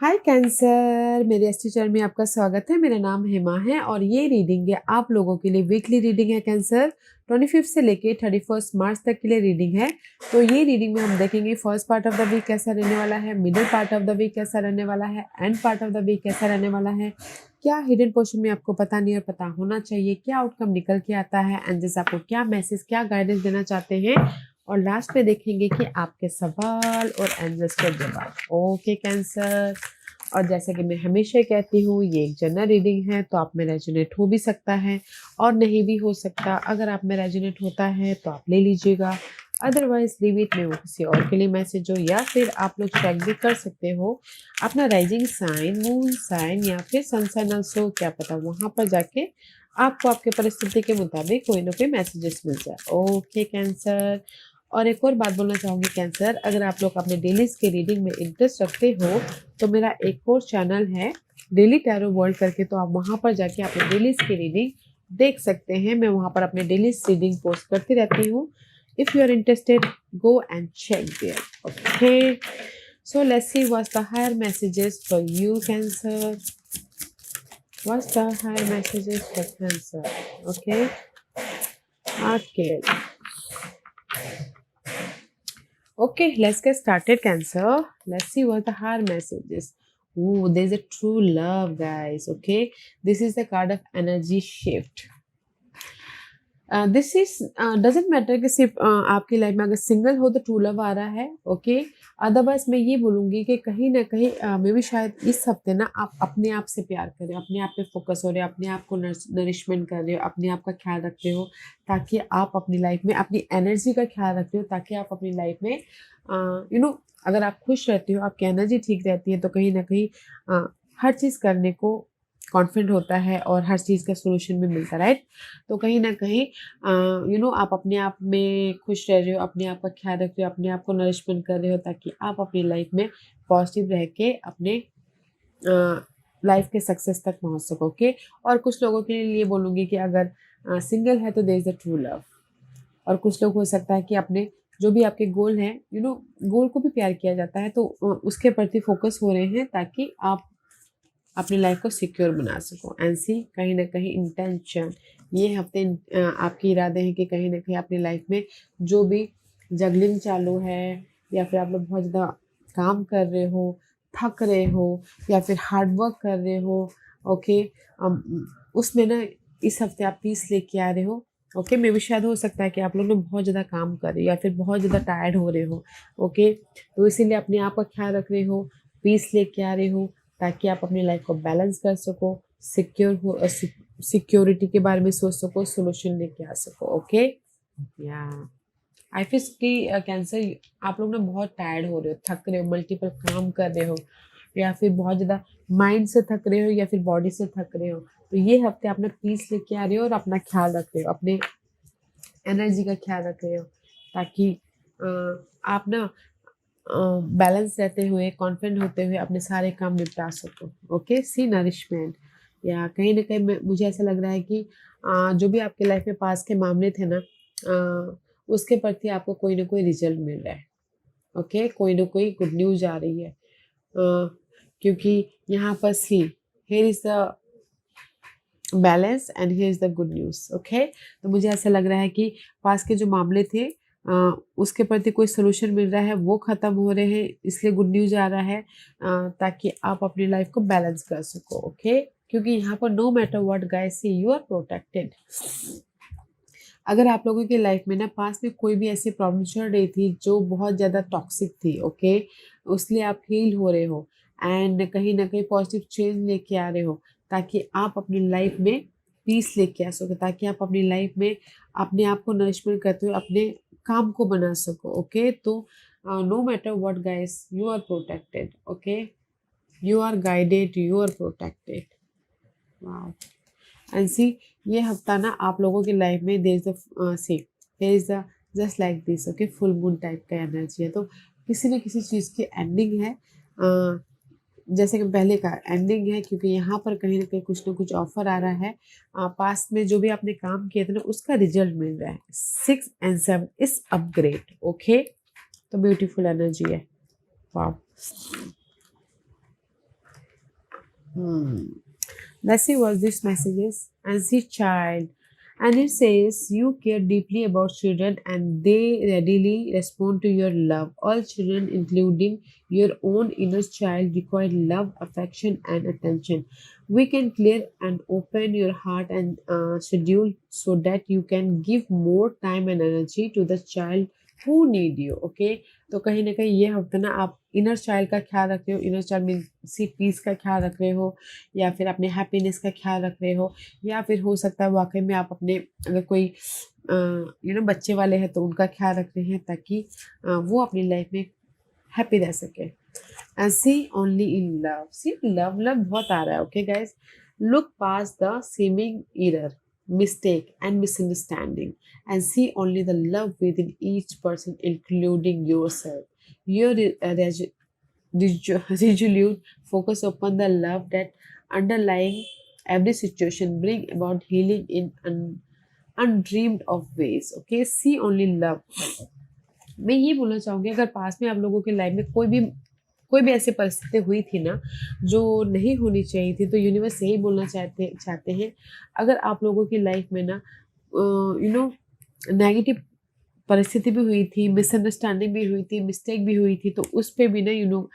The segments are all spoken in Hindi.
हाय कैंसर, मेरे एस्ट्रो चैनल में आपका स्वागत है। मेरा नाम हेमा है और ये रीडिंग है आप लोगों के लिए। वीकली रीडिंग है कैंसर, 25 से लेके 31 मार्च तक के लिए रीडिंग है। तो ये रीडिंग में हम देखेंगे first part of the week कैसा रहने वाला है, middle part of the week कैसा रहने वाला है, end part of the week कैसा रहने वाला है। क्या हिडन पोर्शन में आपको पता नहीं और पता होना चाहिए, क्या आउटकम निकल के आता है, एंजल्स आपको क्या मैसेज, क्या गाइडेंस देना चाहते हैं। और लास्ट में देखेंगे कि आपके सवाल और एंजल्स के जवाब। ओके कैंसर, और जैसा कि मैं हमेशा कहती हूँ, ये एक जनरल रीडिंग है, तो आप में रेजोनेट हो भी सकता है और नहीं भी हो सकता। अगर आप में रेजोनेट होता है तो आप ले लीजिएगा, अदरवाइज लीव इट में वो किसी और के लिए मैसेज हो, या फिर आप लोग चेक भी कर सकते हो अपना राइजिंग साइन, मून साइन या फिर सन साइन ऑल्सो। क्या पता वहां पर जाके आपको आपके परिस्थिति के मुताबिक कोई ना कोई मैसेजेस मिल जाए। ओके कैंसर, और एक और बात बोलना चाहूँगी कैंसर, अगर आप लोग अपने डेलीज के रीडिंग में इंटरेस्ट रखते हो तो मेरा एक और चैनल है डेली टैरो वर्ल्ड करके, तो आप वहाँ पर जाके अपने डेलीज की रीडिंग देख सकते हैं। मैं वहाँ पर अपने डेलीज रीडिंग पोस्ट करती रहती हूँ। If you are interested, go and check there. Okay, so let's see what's the higher messages for you cancer. What's the higher messages for cancer? Okay, okay. Okay, let's get started, Cancer. Let's see what the heart message is. Ooh, there's a true love, guys. Okay, this is the card of energy shift. This is doesn't matter कि सिर्फ आपकी लाइफ में अगर सिंगल हो तो ट्रू लव आ रहा है। ओके, अदरवाइज मैं ये बोलूँगी कि कहीं ना कहीं मे भी शायद इस हफ्ते ना आप अपने आप से प्यार कर रहे हो, अपने आप पे फोकस हो रहे हो, अपने आप को नरिशमेंट कर रहे हो, अपने आप का ख्याल रख रहे हो, ताकि आप अपनी लाइफ में अपनी एनर्जी का ख्याल रख रहे हो, ताकि आप अपनी लाइफ में अगर आप खुश रहते हो, आपकी एनर्जी ठीक रहती है, तो कहीं ना कहीं हर चीज़ करने को कॉन्फिडेंट होता है और हर चीज़ का सोल्यूशन भी मिलता है, राइट। तो कहीं ना कहीं आप अपने आप में खुश रह रहे हो, अपने आप का ख्याल रख रहे हो, अपने आप को नरिशमेंट कर रहे हो, ताकि आप अपनी लाइफ में पॉजिटिव रह के अपने लाइफ के सक्सेस तक पहुंच सको। ओके, और कुछ लोगों के लिए बोलूँगी कि अगर सिंगल है तो there is the true love, और कुछ लोग हो सकता है कि अपने जो भी आपके गोल हैं, गोल को भी प्यार किया जाता है, तो उसके प्रति फोकस हो रहे हैं, ताकि आप अपनी लाइफ को सिक्योर बना सको। एंड सी, कहीं ना कहीं इंटेंशन ये हफ्ते आपके इरादे हैं कि कहीं ना कहीं अपनी लाइफ में जो भी जगलिंग चालू है, या फिर आप लोग बहुत ज़्यादा काम कर रहे हो, थक रहे हो, या फिर हार्ड वर्क कर रहे हो। ओके, उसमें ना इस हफ्ते आप पीस लेके आ रहे हो। ओके, मे भी शायद हो सकता है कि आप लोग ना बहुत ज़्यादा काम कर रहे हो या फिर बहुत ज़्यादा टायर्ड हो रहे हो। ओके, तो इसीलिए अपने आप का ख्याल रख रहे हो, पीस लेके आ रहे हो, ताकि आप अपनी लाइफ को बैलेंस कर सको, सिक्योर हो, सिक्योरिटी के बारे में सोच सको, सोल्यूशन लेके आ सको। ओके, या आई फील कि कैंसर आप लोग ना बहुत टायर्ड हो रहे हो, थक रहे हो, मल्टीपल काम कर रहे हो, या फिर बहुत ज़्यादा माइंड से थक रहे हो या फिर बॉडी से थक रहे हो। तो ये हफ्ते आप ना पीस लेके आ रहे हो और अपना ख्याल रख रहे हो, अपने एनर्जी का ख्याल रख रहे हो, ताकि आप ना बैलेंस रहते हुए, कॉन्फिडेंट होते हुए अपने सारे काम निपटा सको। ओके, सी नरिशमेंट, या कहीं ना कहीं मुझे ऐसा लग रहा है कि जो भी आपके लाइफ में पास के मामले थे ना, उसके प्रति आपको कोई ना कोई रिजल्ट मिल रहा है। ओके, कोई ना कोई गुड न्यूज आ रही है, क्योंकि यहाँ पर see, here is the balance and here is the good news. Okay, तो मुझे ऐसा लग रहा है कि पास के जो मामले थे, उसके प्रति कोई सोल्यूशन मिल रहा है, वो ख़त्म हो रहे हैं, इसलिए गुड न्यूज़ आ रहा है, ताकि आप अपनी लाइफ को बैलेंस कर सको। ओके, क्योंकि यहाँ पर no matter what guys see, you are protected. अगर आप लोगों की लाइफ में ना पास में कोई भी ऐसी प्रॉब्लम चल रही थी जो बहुत ज़्यादा टॉक्सिक थी, ओके, उसलिए आप हील हो रहे हो एंड कहीं ना कहीं पॉजिटिव चेंज लेके आ रहे हो, ताकि आप अपनी लाइफ में पीस लेके आ सको, ताकि आप अपनी लाइफ में अपने आप को नरिशमेंट करते हुए अपने काम को बना सको। ओके, तो no matter what guys, you are protected. Okay, you are guided, you are protected. Wow, and see, ये हफ्ता ना आप लोगों की लाइफ में there is see, there is the just like this. Okay, full moon type का एनर्जी है, तो किसी न किसी चीज़ की एंडिंग है, जैसे कि पहले का एंडिंग है, क्योंकि यहाँ पर कहीं ना कहीं कुछ ना कुछ ऑफर आ रहा है। पास्ट में जो भी आपने काम किए थे ना, उसका रिजल्ट मिल रहा है। 6 and 7 इज अपग्रेड। ओके, तो ब्यूटीफुल एनर्जी है। वाह, Hmm. Let's see what this message is. As a child, and it says you care deeply about children and they readily respond to your love. All children, including your own inner child, require love, affection, and attention. We can clear and open your heart and schedule so that you can give more time and energy to the child who need you. Okay, तो कहीं ना कहीं ये होता है ना, आप इनर चाइल्ड का ख्याल रख रहे हो, इनर चाइल्ड मीन सी पीस का ख्याल रख रहे हो, या फिर अपने हैप्पीनेस का ख्याल रख रहे हो, या फिर हो सकता है वाकई में आप अपने अगर कोई बच्चे वाले हैं तो उनका ख्याल रख रहे हैं ताकि वो अपनी लाइफ में हैप्पी रह सके। And see only in love, see love love बहुत आ रहा है। Okay guys, look past the seeming error, mistake and misunderstanding and see only the love within each person including yourself. Your resolute focus upon the love that underlying every situation bring about healing in undreamed of ways. Okay, see only love. मैं ये बोलना चाहूंगी, अगर पास में आप लोगों की लाइफ में कोई भी ऐसी परिस्थिति हुई थी ना जो नहीं होनी चाहिए थी, तो यूनिवर्स यही बोलना चाहते चाहते हैं, अगर आप लोगों की लाइफ में ना नेगेटिव परिस्थिति भी हुई थी, मिसअंडरस्टैंडिंग भी हुई थी, मिस्टेक भी हुई थी, तो उस पे भी ना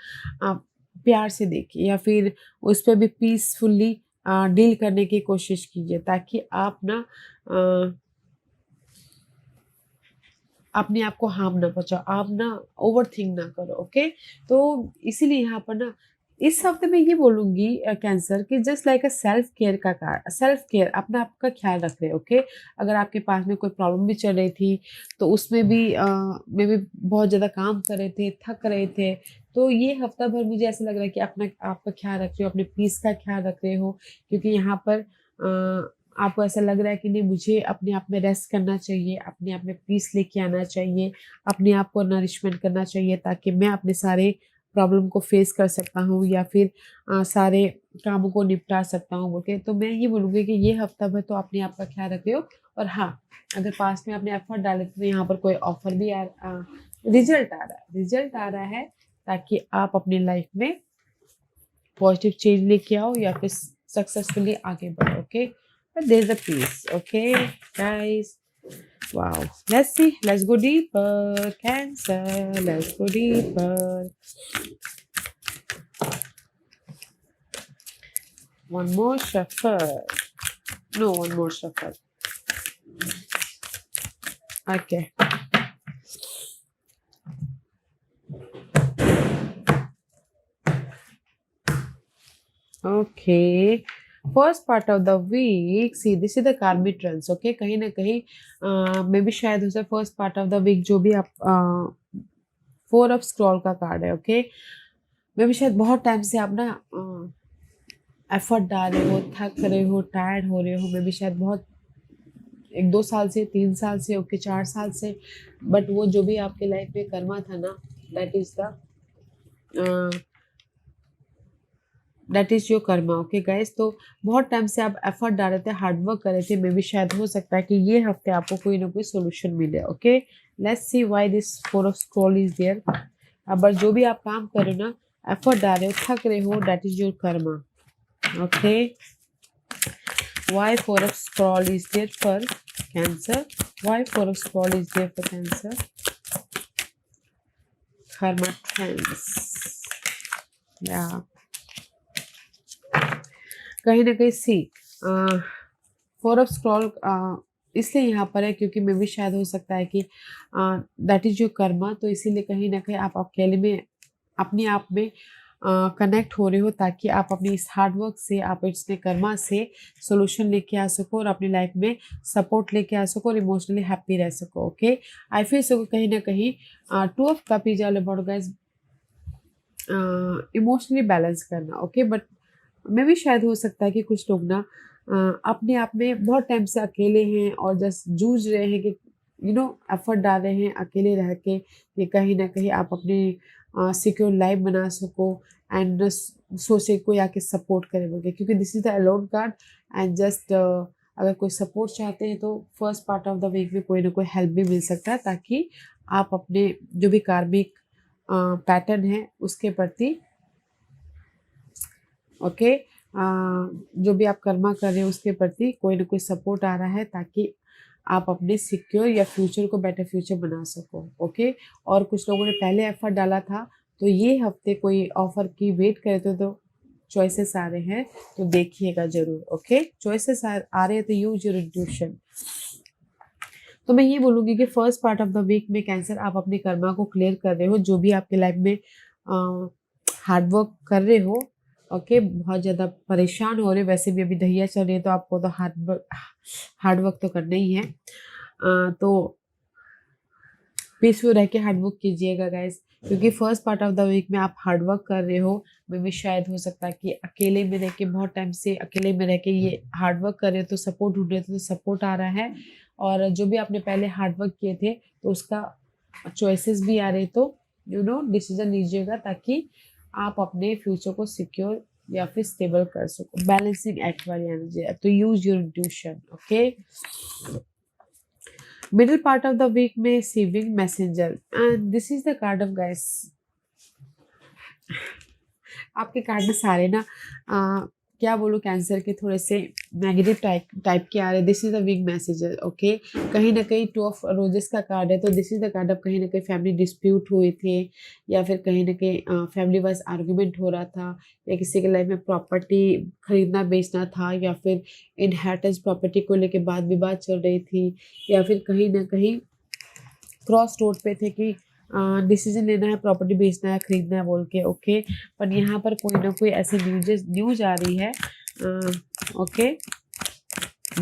आप प्यार से देखिए, या फिर उस पे भी पीसफुली डील करने की कोशिश कीजिए, ताकि आप ना अपने आप को हार्म ना पहुंचाओ, आप ना ओवर थिंक ना करो। ओके, तो इसीलिए यहाँ पर ना इस हफ्ते में ये बोलूंगी कैंसर कि just like a self care का कार्ड, सेल्फ केयर, अपना आपका ख्याल रख रहे हो। ओके, अगर आपके पास में कोई प्रॉब्लम भी चल रही थी तो उसमें भी में भी बहुत ज़्यादा काम कर रहे थे, थक रहे थे, तो ये हफ्ता भर मुझे ऐसा लग रहा है कि अपना आपका ख्याल रख रहे हो, अपने पीस का ख्याल रख रहे हो, क्योंकि यहाँ पर आपको ऐसा लग रहा है कि नहीं, मुझे अपने आप में रेस्ट करना चाहिए, अपने आप में पीस लेके आना चाहिए, अपने आप को नरिशमेंट करना चाहिए, ताकि मैं अपने सारे प्रॉब्लम को फेस कर सकता हूँ, या फिर सारे कामों को निपटा सकता हूँ। ओके, तो मैं ये बोलूँगी कि ये हफ्ता भर तो अपने आप का ख्याल रखे हो, और हाँ, अगर पास में अपने एफर्ट डाले तो यहाँ पर कोई ऑफर भी रिजल्ट आ रहा है, ताकि आप अपनी लाइफ में पॉजिटिव चेंज लेके आओ या फिर सक्सेसफुली आगे बढ़ो। Okay, but there's a peace. Okay, guys, wow, let's go deeper, Cancer, let's go deeper. One more shuffle. No, one more shuffle. Okay. Okay, first part of the week, see this is the karmic trends. Okay, कहीं ना कहीं मे बी शायद हो जाए first part of the week जो भी आप 4 ऑफ स्क्रॉल का कार्ड है। ओके, मे बी शायद बहुत टाइम से आप ना एफर्ट डाल रहे हो, थक रहे हो, टायर्ड हो रहे हो, मे बी शायद बहुत 1-2 साल से, 3 साल से, ओके 4 साल से, बट वो जो भी आपके लाइफ में कर्मा था ना, that is your karma. Okay guys, तो बहुत टाइम से आप एफर्ट डाल रहे थे, हार्डवर्क कर रहे थे, मे बी शायद हो सकता है कि ये हफ्ते आपको कोई ना कोई सोल्यूशन मिले। Okay, let's see why this 4 of scroll is there. अब जो भी आप काम कर रहे हो ना, एफर्ट डाल रहे हो, थक रहे हो, that is your karma. Okay, why 4 of scroll is there for Cancer, why 4 of scroll is there for Cancer, karma trends, या कहीं ना कहीं सी 4 ऑफ स्क्रॉल इसलिए यहाँ पर है क्योंकि मे भी शायद हो सकता है कि दैट इज योर कर्मा, तो इसीलिए कहीं ना कहीं आप अकेले में अपने आप में कनेक्ट हो रहे हो, ताकि आप अपनी इस हार्डवर्क से, आप इसने कर्मा से सोल्यूशन लेके आ सको और अपनी लाइफ में सपोर्ट लेके आ सको और इमोशनली हैप्पी रह सको। ओके, आई फील सको कहीं ना कहीं 2 of cup is all about guys emotionally balance करना। ओके, बट में भी शायद हो सकता है कि कुछ लोग ना अपने आप में बहुत टाइम से अकेले हैं और जस्ट जूझ रहे हैं कि एफर्ट डाल रहे हैं अकेले रह के कि कहीं ना कहीं आप अपनी सिक्योर लाइफ बना सको, एंड सोचे कोई आके सपोर्ट करे बोल के, क्योंकि this is the alone card, and just अगर कोई सपोर्ट चाहते हैं तो first part of the week में कोई ना कोई हेल्प भी मिल सकता है, ताकि आप अपने जो भी कार्मिक पैटर्न है उसके प्रति ओके जो भी आप कर्मा कर रहे हो उसके प्रति कोई ना कोई सपोर्ट आ रहा है, ताकि आप अपने सिक्योर या फ्यूचर को बेटर फ्यूचर बना सको। ओके, और कुछ लोगों ने पहले एफर्ट डाला था, तो ये हफ्ते कोई ऑफर की वेट करे तो चॉइसेस आ रहे हैं, तो देखिएगा जरूर। ओके, चॉइसेस आ रहे हैं तो यूज योर इंट्यूशन। तो मैं ये बोलूँगी कि first part of the week में कैंसर आप अपने कर्मा को क्लियर कर रहे हो, जो भी आपके लाइफ में हार्ड वर्क कर रहे हो। ओके, बहुत ज़्यादा परेशान हो रहे हो, वैसे भी अभी ढैया चल रही है तो आपको तो हार्ड वर्क तो करना ही है। तो पीसफुल रह के हार्ड वर्क कीजिएगा गाइज, क्योंकि first part of the week में आप हार्ड वर्क कर रहे हो। मे भी शायद हो सकता है कि अकेले में रह के, बहुत टाइम से अकेले में रह के ये हार्ड वर्क कर रहे हो, तो सपोर्ट ढूंढ रहे थे, तो सपोर्ट आ रहा है। और जो भी आपने पहले हार्ड वर्क किए थे तो उसका चॉइसेस भी आ रहे, तो डिसीजन लीजिएगा, ताकि आप अपने फ्यूचर को सिक्योर या फिर स्टेबल कर सको। बैलेंसिंग एक्ट वाली एनर्जी है, तो use your intuition. Okay, middle part of the week में receiving messenger, and this is the card of guys। आपके कार्ड में सारे ना क्या बोलूँ, कैंसर के थोड़े से नेगेटिव टाइप के आ रहे हैं। This is the week messages. Okay, कहीं ना कहीं 2 ऑफ रोजेस का कार्ड है, तो this is the card of कहीं ना कहीं फैमिली डिस्प्यूट हुए थे, या फिर कहीं ना कहीं फैमिली वाइज आर्गुमेंट हो रहा था, या किसी के लाइफ में प्रॉपर्टी खरीदना बेचना था, या फिर इनहेरिटेंस प्रॉपर्टी को लेके बात विवाद चल रही थी, या फिर कहीं ना कहीं क्रॉस रोड पे थे कि डिसीजन लेना है, प्रॉपर्टी बेचना है, खरीदना है बोल के। ओके, पर यहाँ पर कोई ना कोई ऐसी न्यूज आ रही है okay,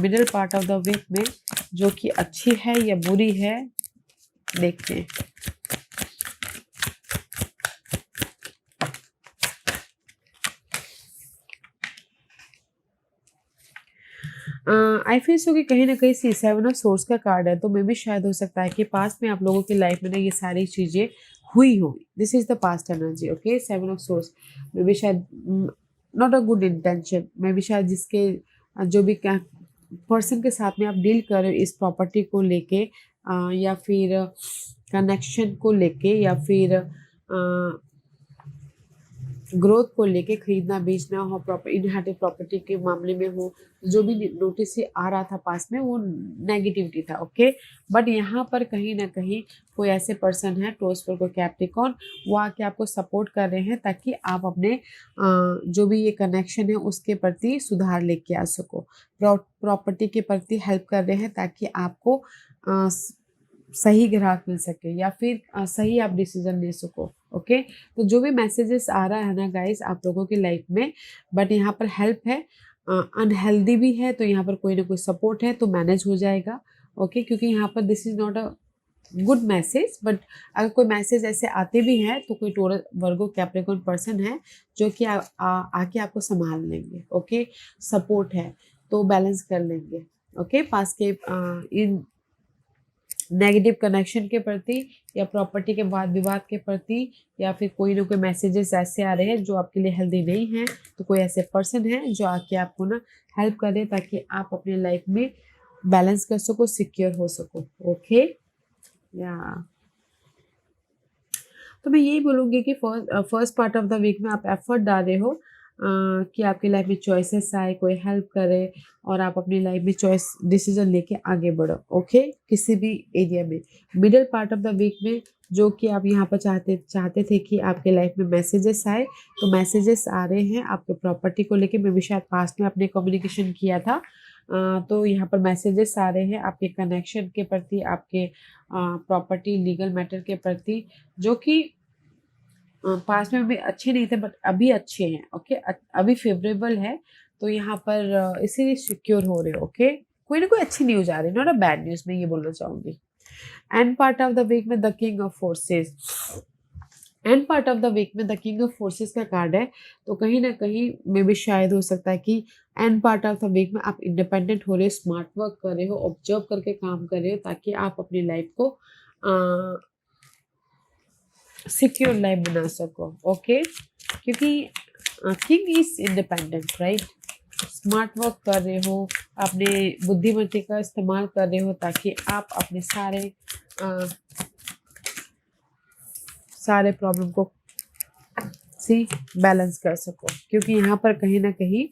middle part of the week में, जो कि अच्छी है या बुरी है, देखते हैं। आई फील सो कि कहीं ना कहीं C7 ऑफ सोर्स का कार्ड है, तो मे भी शायद हो सकता है कि पास्ट में आप लोगों की लाइफ में ना ये सारी चीजें हुई हो। This is the past energy. Okay, 7 of source maybe शायद not a good intention, maybe शायद जिसके जो भी पर्सन के साथ में आप डील कर रहे हो इस प्रॉपर्टी को लेके, या फिर कनेक्शन को लेके, या फिर ग्रोथ को लेके, खरीदना बेचना हो, प्रॉपर इनहेरिटेड प्रॉपर्टी के मामले में हो, जो भी नोटिस से आ रहा था पास में वो नेगेटिविटी था। ओके, बट यहाँ पर कहीं ना कहीं कोई ऐसे पर्सन है, टोस पर कोई कैप्टिकॉन, वो आके आपको सपोर्ट कर रहे हैं, ताकि आप अपने जो भी ये कनेक्शन है उसके प्रति सुधार लेके आ सको। प्रॉपर्टी के प्रति हेल्प कर रहे हैं, ताकि आपको सही ग्राहक मिल सके, या फिर सही आप डिसीजन ले सको। ओके, तो जो भी मैसेजेस आ रहा है ना गाइस आप लोगों की लाइफ में, बट यहाँ पर हेल्प है, अनहेल्दी भी है, तो यहाँ पर कोई ना कोई सपोर्ट है, तो मैनेज हो जाएगा। ओके, क्योंकि यहाँ पर this is not a good message, but अगर कोई मैसेज ऐसे आते भी हैं तो कोई टोरस वर्गो कैप्रिकॉर्न पर्सन है जो कि आके आपको संभाल लेंगे। ओके, सपोर्ट है तो बैलेंस कर लेंगे। ओके, पास के इन नेगेटिव कनेक्शन के प्रति, या प्रॉपर्टी के वाद विवाद के प्रति, या फिर कोई ना कोई मैसेजेस ऐसे आ रहे हैं जो आपके लिए हेल्दी नहीं है, तो कोई ऐसे पर्सन है जो आके आपको ना हेल्प करे, ताकि आप अपने लाइफ में बैलेंस कर सको, सिक्योर हो सको। ओके, या तो मैं यही बोलूँगी कि first part of the week में आप एफर्ट डाल रहे हो कि आपकी लाइफ में चॉइसेस आए, कोई हेल्प करे, और आप अपनी लाइफ में चॉइस डिसीजन लेके आगे बढ़ो। ओके, किसी भी एरिया में। Middle part of the week में जो कि आप यहाँ पर चाहते थे कि आपके लाइफ में मैसेजेस आए, तो मैसेजेस आ रहे हैं आपके प्रॉपर्टी को लेके। मैं भी शायद पास्ट में आपने कम्युनिकेशन किया था, तो यहाँ पर मैसेजेस आ रहे हैं आपके कनेक्शन के प्रति, आपके प्रॉपर्टी लीगल मैटर के प्रति, जो कि पास्ट में भी अच्छे नहीं थे बट अभी अच्छे हैं। ओके, अभी फेवरेबल है, तो यहाँ पर इसीलिए सिक्योर हो रहे हो। ओके, कोई ना कोई अच्छी न्यूज आ रही है, नॉट अ बैड न्यूज, मैं ये बोलना चाहूंगी। End part of the week में the king of forces, end part of the week में द किंग ऑफ फोर्सेस का कार्ड है, तो कहीं ना कहीं में भी शायद हो सकता है कि end part of the week में आप इंडिपेंडेंट हो रहे हो, स्मार्ट वर्क कर रहे हो, ऑब्जर्व करके काम कर रहे हो, ताकि आप अपनी लाइफ को सिक्योर लाइफ बना सको। ओके, क्योंकि king is independent right, smart work कर रहे हो, अपने बुद्धिमत्ता का इस्तेमाल कर रहे हो, ताकि आप अपने सारे प्रॉब्लम को सी बैलेंस कर सको, क्योंकि यहाँ पर कहीं ना कहीं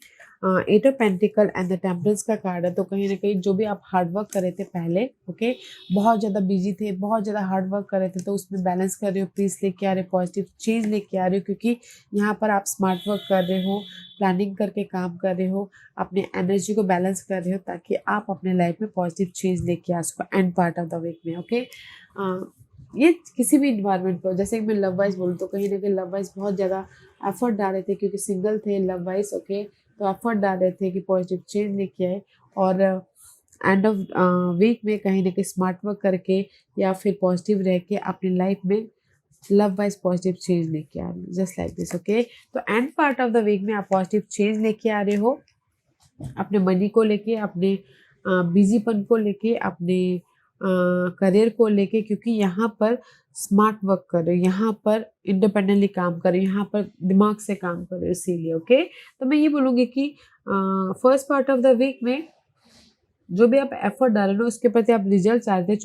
eight of pentacle and the temperance का कार्ड है। तो कहीं ना कहीं जो भी आप हार्ड वर्क कर रहे थे पहले, ओके, बहुत ज़्यादा बिजी थे, बहुत ज़्यादा हार्ड वर्क कर रहे थे, तो उसमें बैलेंस कर रहे हो, पीस लेके आ रहे हो, पॉजिटिव चेंज लेके आ रहे हो, क्योंकि यहाँ पर आप स्मार्ट वर्क कर रहे हो, प्लानिंग करके काम कर रहे हो, अपने एनर्जी को बैलेंस कर रहे हो, ताकि आप अपने लाइफ में पॉजिटिव चेंज लेके आ सको end part of the week में, ओके। ये किसी भी इन्वायरमेंट पर, जैसे कि मैं लव वाइज बोलूँ तो कहीं ना कहीं लव वाइज बहुत ज़्यादा एफर्ट डाल रहे थे, क्योंकि सिंगल थे लव वाइज, ओके, तो एफर्ट डाल रहे थे कि पॉजिटिव चेंज लेके आए, और एंड ऑफ वीक में कहीं ना कहीं स्मार्ट वर्क करके या फिर पॉजिटिव रह के अपनी लाइफ में लव वाइज पॉजिटिव चेंज लेके आ रहे हो, जस्ट लाइक दिस, ओके। तो end part of the week में आप पॉजिटिव चेंज लेके आ रहे हो, अपने मनी को लेके, अपने बिजीपन को लेके, अपने करियर को लेके, क्योंकि यहाँ पर स्मार्ट वर्क कर रहे हो, यहाँ पर इंडिपेंडेंटली काम कर रहे हो, यहाँ पर दिमाग से काम कर रहे हो, इसीलिए, ओके। तो मैं ये बोलूँगी कि first part of the week में जो भी आप एफर्ट डाल रहे हो उसके प्रति आप रिजल्ट चाहते हैं,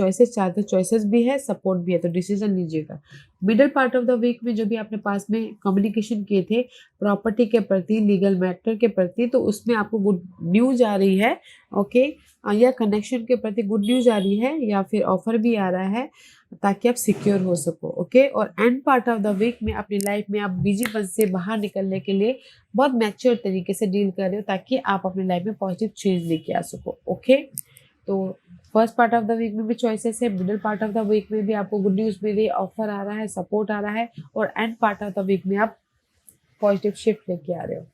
चॉइसेस भी है, सपोर्ट भी है, तो डिसीजन लीजिएगा। Middle part of the week में जो भी आपने पास में कम्युनिकेशन किए थे प्रॉपर्टी के प्रति, लीगल मैटर के प्रति, तो उसमें आपको गुड न्यूज आ रही है, ओके, या कनेक्शन के प्रति गुड न्यूज आ रही है, या फिर ऑफर भी आ रहा है, ताकि आप सिक्योर हो सको, ओके। और end part of the week में अपनी लाइफ में आप बिजीपन से बाहर निकलने के लिए बहुत मैच्योर तरीके से डील कर रहे हो, ताकि आप अपनी लाइफ में पॉजिटिव चेंज लेके आ सको, ओके। तो first part of the week में भी चॉइसेस है, middle part of the week में भी आपको गुड न्यूज मिल रही है, ऑफर आ रहा है, सपोर्ट आ रहा है, और end part of the week में आप पॉजिटिव शिफ्ट लेके आ रहे हो।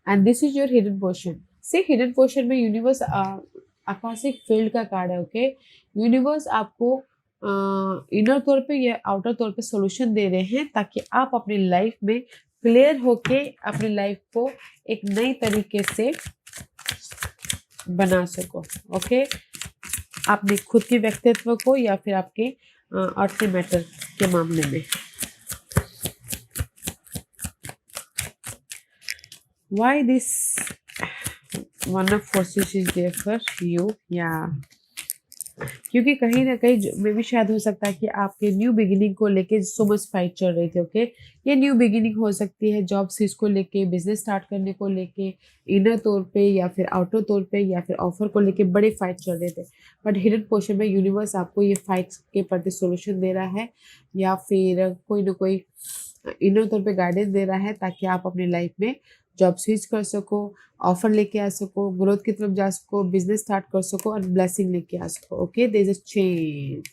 And this is your hidden portion. से हिडन पोर्शन में यूनिवर्स आकाशिक फील्ड का कार्ड है, ओके। यूनिवर्स आपको इनर तौर पे या आउटर तौर पे सॉल्यूशन दे रहे हैं, ताकि आप अपनी लाइफ में क्लियर होके अपनी लाइफ को एक नई तरीके से बना सको, ओके। अपने खुद के व्यक्तित्व को या फिर आपके अर्थ मैटर के मामले में। Why this one of forces is there for you? Yeah. क्योंकि कहीं ना कहीं में भी शायद हो सकता है कि आपके न्यू बिगिनिंग को लेके सो मच फाइट चल रही थी, ओके। ये न्यू बिगिनिंग हो सकती है जॉब सीज को लेके, बिजनेस स्टार्ट करने को लेके, इनर तौर पे या फिर आउटर तौर पे, या फिर ऑफर को लेके बड़े फाइट चल रहे थे। बट हिडन पोर्शन में यूनिवर्स आपको ये फाइट्स के प्रति सोल्यूशन दे रहा है, या फिर कोई ना कोई इनर तौर पे गाइडेंस दे रहा है, ताकि आप अपनी लाइफ में जॉब स्विच कर सको, ऑफर लेके आ सको, ग्रोथ की तरफ जा सको, बिजनेस स्टार्ट कर सको, और ब्लेसिंग लेके आ सको, okay. There is a change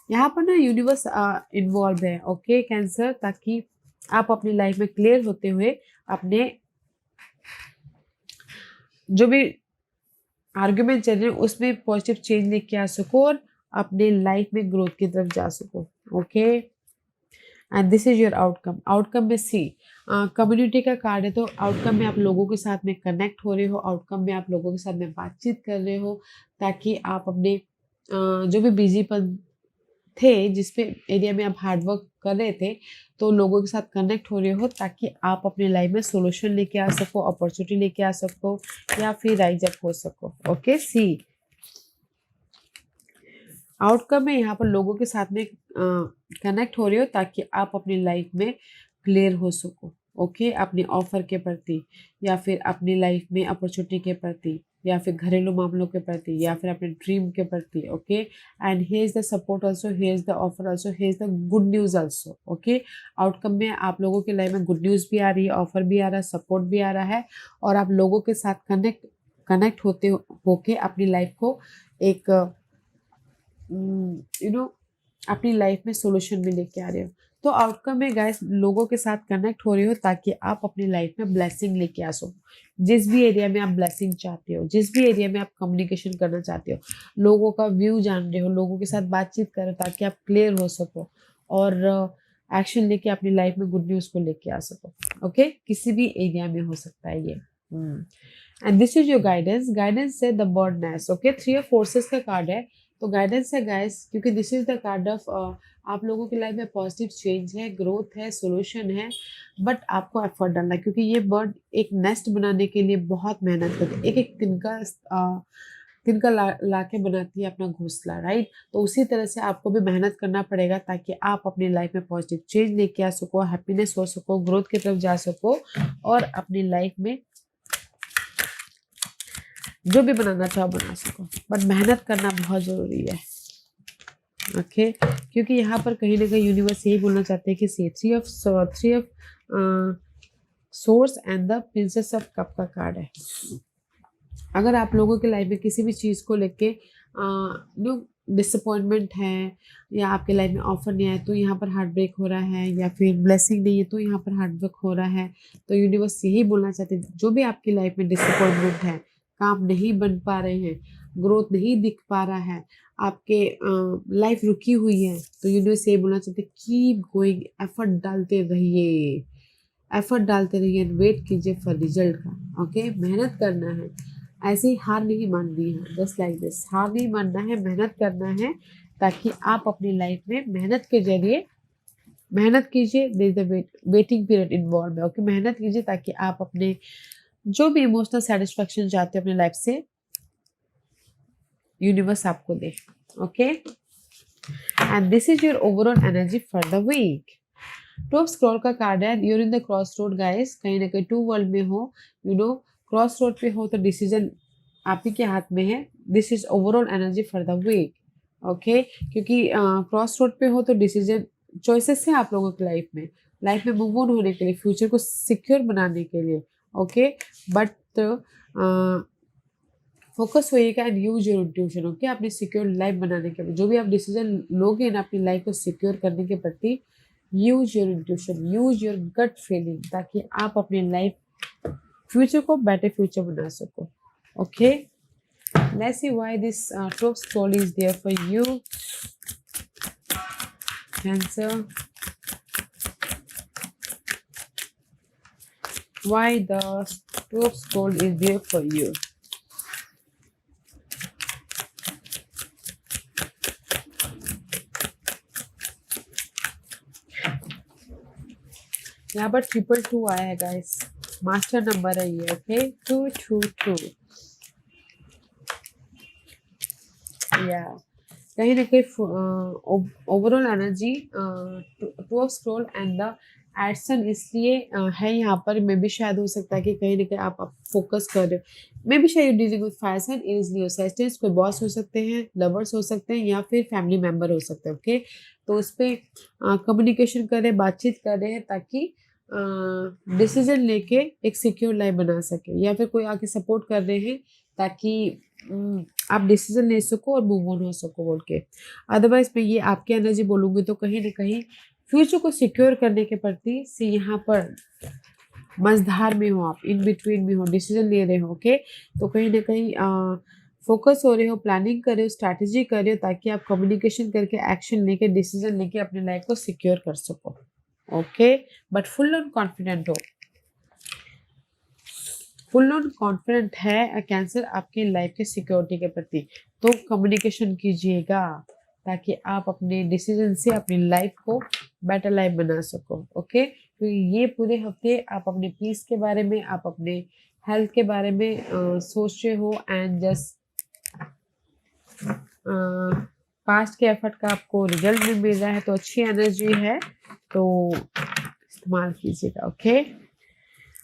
यहाँ पर ना, यूनिवर्स इन्वॉल्व है, ओके कैंसर, ताकि आप अपनी लाइफ में क्लियर होते हुए अपने जो भी आर्ग्यूमेंट चल रहे हैं उसमें पॉजिटिव चेंज लेके आ सको, और अपने लाइफ में ग्रोथ की तरफ जा सको, okay. And this is your outcome. Outcome में सी कम्युनिटी का कार्ड है, तो आउटकम में आप लोगों के साथ में कनेक्ट हो रहे हो, आउटकम में आप लोगों के साथ में बातचीत कर रहे हो, ताकि आप अपने जो भी बिजीपन थे, जिस पे एरिया में आप हार्ड वर्क कर रहे थे, तो लोगों के साथ कनेक्ट हो रहे हो, ताकि आप अपने लाइफ में सोल्यूशन लेके आ सको, अपॉर्चुनिटी लेके आ सको, या फिर राइज अप हो सको, ओके। सी आउटकम में यहाँ पर लोगों के साथ में कनेक्ट हो रहे हो, ताकि आप अपनी लाइफ में क्लियर हो सको, ओके, अपने ऑफर के प्रति, या फिर अपनी लाइफ में अपॉर्चुनिटी के प्रति, या फिर घरेलू मामलों के प्रति, या फिर अपने ड्रीम के प्रति, okay. And here is the support also, here is the offer also, here is the good news also, okay. Outcome में आप लोगों की लाइफ में गुड न्यूज भी आ रही है, ऑफर भी आ रहा है, सपोर्ट भी आ रहा है, और आप लोगों के साथ कनेक्ट होते होके अपनी लाइफ को एक अपनी लाइफ में सोल्यूशन भी लेके आ रहे हो। तो आउटकम में गाइस लोगों के साथ कनेक्ट हो रहे हो, ताकि आप अपनी लाइफ में ब्लेसिंग लेके आ सको। जिस भी एरिया में आप ब्लेसिंग चाहते हो, जिस भी एरिया में आप कम्युनिकेशन करना चाहते हो, लोगों का व्यू जान रहे हो, लोगों के साथ बातचीत करो, ताकि आप क्लियर हो सको, और एक्शन लेके अपनी लाइफ में गुड न्यूज को लेके आ सको, ओके। किसी भी एरिया में हो सकता है ये। And this is your guidance. Guidance है द बर्डनेस, ओके। 3 ऑफ फोर्सेस का कार्ड है, तो गाइडेंस है गाइस, क्योंकि this is the card of आप लोगों की लाइफ में पॉजिटिव चेंज है, ग्रोथ है, सोल्यूशन है, बट आपको एफर्ट डालना है, क्योंकि ये बर्ड एक नेस्ट बनाने के लिए बहुत मेहनत करते हैं, एक एक तिनका तिनका ला के बनाती है अपना घोंसला, राइट। तो उसी तरह से आपको भी मेहनत करना पड़ेगा ताकि आप अपनी लाइफ में पॉजिटिव चेंज लेके आ सको, हैप्पीनेस हो सको, ग्रोथ की तरफ जा सको और अपनी लाइफ में जो भी बनाना चाहो बना सको। बट मेहनत करना बहुत जरूरी है, ओके। क्योंकि यहाँ पर कहीं ना कहीं यूनिवर्स यही बोलना चाहते हैं कि see three of swords and the princess of cup का कार्ड है। अगर आप लोगों के लाइफ में किसी भी चीज़ को लेके नो डिसअपॉइंटमेंट है या आपके लाइफ में ऑफर नहीं आया तो यहाँ पर हार्ट ब्रेक हो रहा है, या फिर ब्लेसिंग नहीं है तो यहाँ पर हार्ट ब्रेक हो रहा है, तो यूनिवर्स यही बोलना चाहते हैं जो भी आपकी लाइफ में डिसअपॉइंटमेंट है, काम नहीं बन पा रहे हैं, ग्रोथ नहीं दिख पा रहा है, आपके लाइफ रुकी हुई है, तो यूनिवर्स यही बोलना चाहते हैं कीप गोइंग, एफर्ट डालते रहिए एंड वेट कीजिए फॉर रिजल्ट का, ओके। मेहनत करना है, ऐसे ही हार नहीं माननी है, जस्ट लाइक दिस, हार नहीं मानना है, मेहनत करना है ताकि आप अपनी लाइफ में मेहनत के जरिए मेहनत कीजिए। There is the waiting period involve है, ओके। मेहनत कीजिए ताकि आप अपने जो भी इमोशनल सेटिस्फैक्शन चाहते हो अपनी लाइफ से यूनिवर्स आपको दे, okay. And this is your overall energy for the week. Top scroll का कार्ड है, you're in the cross road guys, कहीं ना कहीं टू वर्ल्ड में हो, यू नो क्रॉस रोड पे हो तो डिसीजन आप ही के हाथ में है। This is overall energy for the week, okay. क्योंकि क्रॉस रोड पे हो तो डिसीजन चॉइसेस है आप लोगों की लाइफ में मूव ऑन होने के लिए, फ्यूचर को सिक्योर बनाने के लिए, ओके। बट फोकस होइएगा and use your intuition, okay. अपनी सिक्योर लाइफ बनाने के लिए जो भी आप डिसीजन लोगे ना अपनी लाइफ को सिक्योर करने के प्रति, use your intuition, use your gut feeling, ताकि आप अपनी लाइफ फ्यूचर को बेटर फ्यूचर बना सको, okay. Let's see why this top scroll is there for you Cancer. Why the top scroll is there for you. यहाँ पर 222 आया है गाइस, मास्टर नंबर है ये, ओके। 222 या कहीं ना कहीं overall energy two of scroll and the Edson इसलिए है यहाँ पर, मे भी शायद हो सकता है कि कहीं ना कहीं आप फोकस कर रहे हो, मे भी शायद dealing with fire sign, easily सेस्टेंस, कोई बॉस हो सकते हैं, लवर्स हो सकते हैं या फिर फैमिली मेंबर हो सकते हैं, ओके। तो उस पर कम्युनिकेशन कर रहे हैं, बातचीत कर रहे हैं ताकि डिसीजन लेके एक सिक्योर लाइफ बना सके, या फिर कोई आके सपोर्ट कर रहे हैं ताकि आप डिसीजन ले सको और मूव ऑन हो सको बोल के। अदरवाइज मैं ये आपकी एनर्जी बोलूँगी तो कहीं ना कहीं फ्यूचर को सिक्योर करने के प्रति से यहाँ पर मझधार में हो, आप इन बिटवीन में हो, डिसीजन ले रहे हो, ओके। तो कहीं ना कहीं फोकस हो रहे हो, प्लानिंग कर रहे हो, स्ट्रैटेजी कर रहे हो ताकि आप कम्युनिकेशन करके एक्शन लेके डिसीजन लेके अपने लाइफ को सिक्योर कर सको, okay. But full on confident हो, फुल ऑन कॉन्फिडेंट है कैंसर आपके लाइफ के सिक्योरिटी के प्रति, तो कम्युनिकेशन कीजिएगा ताकि आप अपने डिसीजन से अपनी लाइफ को बेटर लाइफ बना सको, ओके। तो ये पूरे हफ्ते आप अपने पीस के बारे में, आप अपने हेल्थ के बारे में सोच रहे हो एंड जस्ट पास्ट के एफर्ट का आपको रिजल्ट भी मिल रहा है, तो अच्छी एनर्जी है, तो इस्तेमाल कीजिएगा, ओके।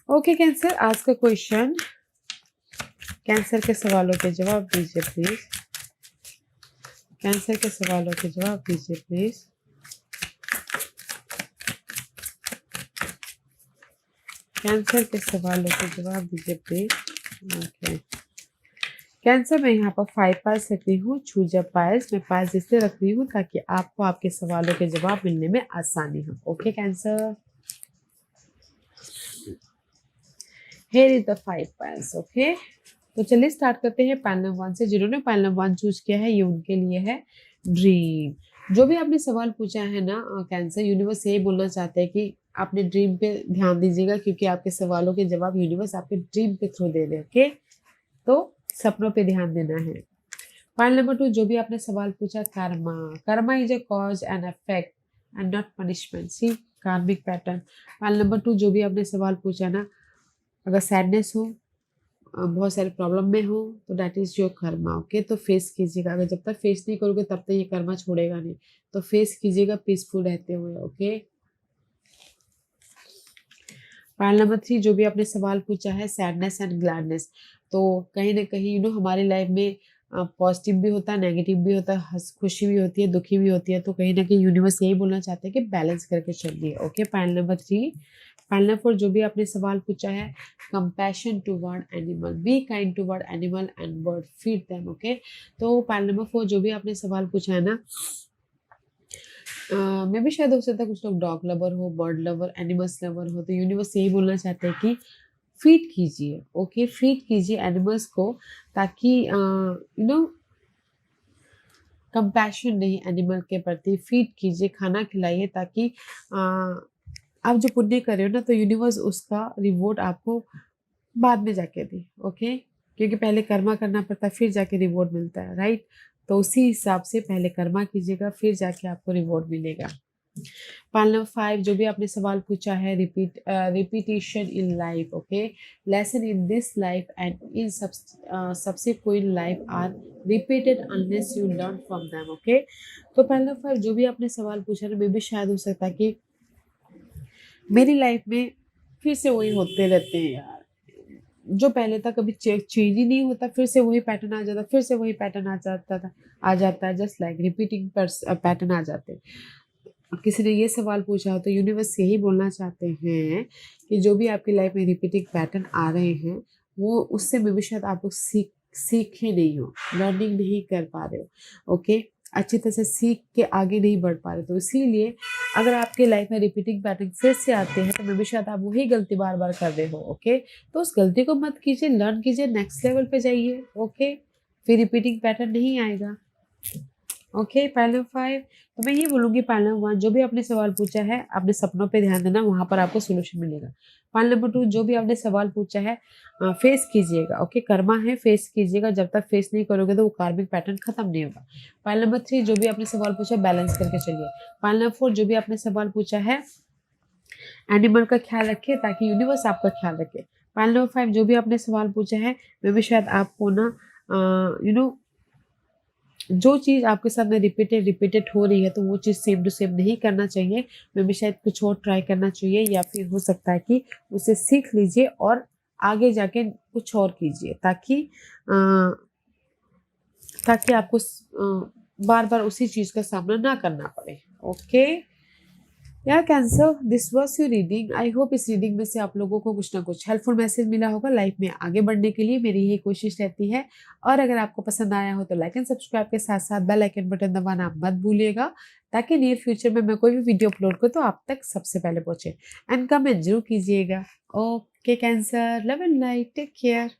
ओके कैंसर, आज का क्वेश्चन, कैंसर के सवालों के जवाब दीजिए प्लीज, कैंसर के सवालों के जवाब दीजिए प्लीज। कैंसर के सवालों के जवाब दीजिए प्लीज, ओके। कैंसर मैं यहाँ पर 5 पाइल्स रख रही हूँ, चूजा पाइल्स, मैं पाइल्स इसलिए रख रही हूँ ताकि आपको आपके सवालों के जवाब मिलने में आसानी हो, okay cancer. Here is the 5 piles, okay. तो चलिए स्टार्ट करते हैं पाइल नंबर 1 से। जिन्होंने पाइल नंबर 1 चूज किया है ये उनके लिए है ड्रीम। जो भी आपने सवाल पूछा है ना कैंसर, यूनिवर्स यही बोलना चाहते हैं कि आपने ड्रीम पे ध्यान दीजिएगा, क्योंकि आपके सवालों के जवाब यूनिवर्स आपके ड्रीम पे थ्रू दे रहे हैं, ओके। तो सपनों पे ध्यान देना है। पाइल नंबर 2, जो भी आपने सवाल पूछा, karma, karma is a cause and effect and not punishment, see karmic pattern. Pile number 2, जो भी आपने सवाल पूछा ना, अगर सैडनेस हो, बहुत सारे प्रॉब्लम में हो तो that is your karma. Okay, तो फेस कीजिएगा। अगर जब तक फेस नहीं करोगे तब तक ये कर्मा छोड़ेगा नहीं। तो फेस कीजिएगा पीसफुल रहते हुए। ओके, पॉइंट नंबर 3, जो भी आपने सवाल पूछा है सैडनेस एंड ग्लैडनेस, तो कहीं न कहीं हमारी लाइफ में पॉजिटिव भी होता है, नेगेटिव भी होता है, खुशी भी होती है, दुखी भी होती है, तो कहीं न कहीं यूनिवर्स यही बोलना चाहते हैं कि बैलेंस करके चलिए। Okay, point number 3। Point number 4, जो भी आपने सवाल पूछा है compassion toward animal, be kind toward animal and bird, feed them. Okay, तो पॉइंट नंबर 4, जो भी आपने सवाल पूछा है ना, मे भी शायद हो सकता है कुछ लोग डॉग लवर हो, बर्ड लवर, एनिमल्स लवर हो, तो यूनिवर्स यही बोलना चाहते हैं कि फीड कीजिए। ओके, फीड कीजिए एनिमल्स को, ताकि कंपैशन नहीं एनिमल के प्रति, फीड कीजिए, खाना खिलाइए, ताकि अ, आप जो पुण्य कर रहे हो ना, तो यूनिवर्स उसका रिवॉर्ड आपको बाद में जाके दे। ओके, क्योंकि पहले कर्मा करना पड़ता है, फिर जाके रिवॉर्ड मिलता है, राइट? तो उसी हिसाब से पहले कर्मा कीजिएगा, फिर जाके आपको रिवॉर्ड मिलेगा। पॉइंट नंबर 5, जो भी आपने सवाल पूछा है repetition in life. Okay, lesson in this life and in subsequent life are repeated unless you learn from them. Okay, तो पॉइंट नंबर 5, जो भी आपने सवाल पूछा ना, मे भी शायद हो सकता है कि मेरी लाइफ में फिर से वही होते रहते हैं यार, जो पहले था कभी चेंज ही नहीं होता, फिर से वही पैटर्न आ जाता, फिर से वही पैटर्न आ जाता है, जस्ट लाइक रिपीटिंग पैटर्न आ जाते हैं। किसी ने ये सवाल पूछा हो तो यूनिवर्स यही बोलना चाहते हैं कि जो भी आपकी लाइफ में रिपीटिंग पैटर्न आ रहे हैं, वो उससे मे भी शायद आप लोग सीखे नहीं हो, लर्निंग नहीं कर पा रहे हो। ओके, अच्छी तरह से सीख के आगे नहीं बढ़ पा रहे, तो इसीलिए अगर आपके लाइफ में रिपीटिंग पैटर्न फिर से आते हैं, तो मे भी शायद आप वही गलती बार बार कर रहे हो। ओके, तो उस गलती को मत कीजिए, लर्न कीजिए, नेक्स्ट लेवल पे जाइए। ओके, फिर रिपीटिंग पैटर्न नहीं आएगा। ओके, पहले 5, तो मैं ये बोलूँगी पहले 1, जो भी आपने सवाल पूछा है अपने सपनों पे ध्यान देना, वहाँ पर आपको सॉल्यूशन मिलेगा। पॉइंट नंबर 2, जो भी आपने सवाल पूछा है फेस कीजिएगा। ओके, कर्मा है, फेस कीजिएगा, जब तक फेस नहीं करोगे तो वो कार्मिक पैटर्न खत्म नहीं होगा। पॉइंट नंबर 3, जो भी आपने सवाल पूछा बैलेंस करके चलिए। पॉइंट नंबर 4, जो भी आपने सवाल पूछा है एनिमल का ख्याल रखिए, ताकि यूनिवर्स आपका ख्याल रखे। पॉइंट नंबर 5, जो भी आपने सवाल पूछा है, मे भी शायद आपको ना जो चीज़ आपके साथ में रिपीटेड हो रही है, तो वो चीज़ सेम टू सेम नहीं करना चाहिए। मे बी शायद कुछ और ट्राई करना चाहिए, या फिर हो सकता है कि उसे सीख लीजिए और आगे जाके कुछ और कीजिए, ताकि आपको बार-बार उसी चीज़ का सामना ना करना पड़े। ओके? यार cancer, this was your reading. I hope इस रीडिंग में से आप लोगों को कुछ ना कुछ हेल्पफुल मैसेज मिला होगा। लाइफ में आगे बढ़ने के लिए मेरी यही कोशिश रहती है। और अगर आपको पसंद आया हो तो लाइक एंड सब्सक्राइब के साथ साथ बेल आइकन बटन दबाना मत भूलिएगा, ताकि नियर फ्यूचर में मैं कोई भी वीडियो अपलोड करूँ तो आप तक सबसे पहले पहुंचे। एंड कमेंट जरूर कीजिएगा। Okay Cancer, love and light, take care.